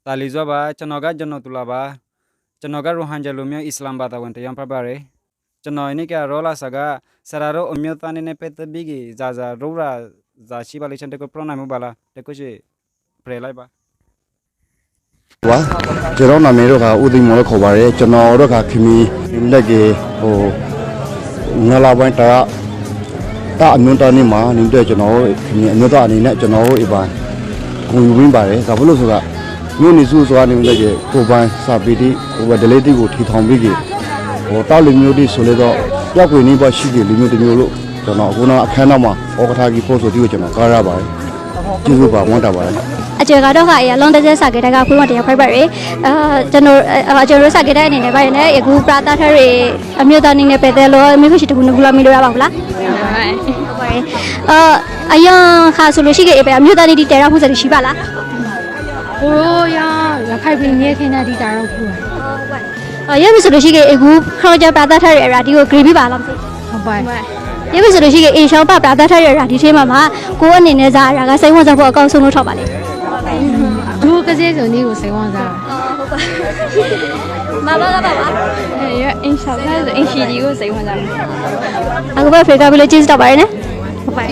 Talizaba, Chanoga Janotulaba, Chanoga Rohanjalumio Islambata went to Yampabare, Chanoinica Rola Saga, Sararo Umyotan Pet Bigi, Zaza, Rura, Zashiba Lichanteco Pronamubala, Tecoshi, Prelaiba. 哇，ကျွန်တော်နာမည်တော့ကဦးသိမ်းမော်ခေါ်ပါတယ်ကျွန်တော်တို့ကခမီလက်ကေဟိုငလာပိုင်းတာအမျိုးသားနေမှာနေတဲ့ကျွန်တော်ခမီအမျိုးသားအနေနဲ့ကျွန်တော်တို့အပန်းဂုဏ်ယူရင်းပါတယ်ဒါဘလို့ဆိုတာမြို့နေစုဆိုတာနေလက်ကေကိုပိုင်းစာပီတိဟိုဒလေးတီကိုထီထောင်ပြီးကေဟိုတောက်လူမျိုးတိဆိုလေတော့ပြောက်ွေနေပါရှိကေလူမျိုးတစ်မျိုးလို့ကျွန်တော်အခုနောက်အခန်းနောက်မှာဩကထာကြီးဖို့ဆိုဒီကိုကျွန်တော်ကားရပါတယ်ကျေးဇူးပါဝမ်းတာပါတယ် အကျေကတော့ခါရလုံးတဲ့စားကြတဲ့ကခွေးမတရားဖိုက်ပါရယ်ကျွန်တော်စားကြတဲ့အနေနဲ့ပါရနေအခုပရာတာထရအမျိုးသားအနေနဲ့ပဲတယ်လို့မြို့ရှိတခုနကလာမီလို့ရပါဘူးလားဟုတ်ပါတယ်အယံခါဆိုလို့ရှိခဲ့အမျိုးသားနေဒီတဲရဖို့စရှိပါလားကိုရောရခိုင်ပြည်မြေခင်းတဲ့ဒီတာတော့ခုရမဆိုလို့ရှိခဲ့အခုခေါ်ကြပရာတာထရရာဒီကိုဂရီးပါလားဟုတ်ပါရမဆိုလို့ရှိခဲ့အေရှောင်းပပရာတာထရရာဒီထဲမှာကိုအနေနဲ့စားရကစိတ်ဝင်စားဖို့အကောင်းဆုံးလို့ထောက်ပါလေ ဒုကစေစုံလေးကိုစိတ်ဝင်စားဟုတ်ပါမမကပါပါအင်းရှောက်ဒါဆိုအင်းရှီဒီကိုစိတ်ဝင်စားအခုပဲဖေကဘီလေးကျေးဇူးတော်ပါတယ်နော်ဟုတ်ပါ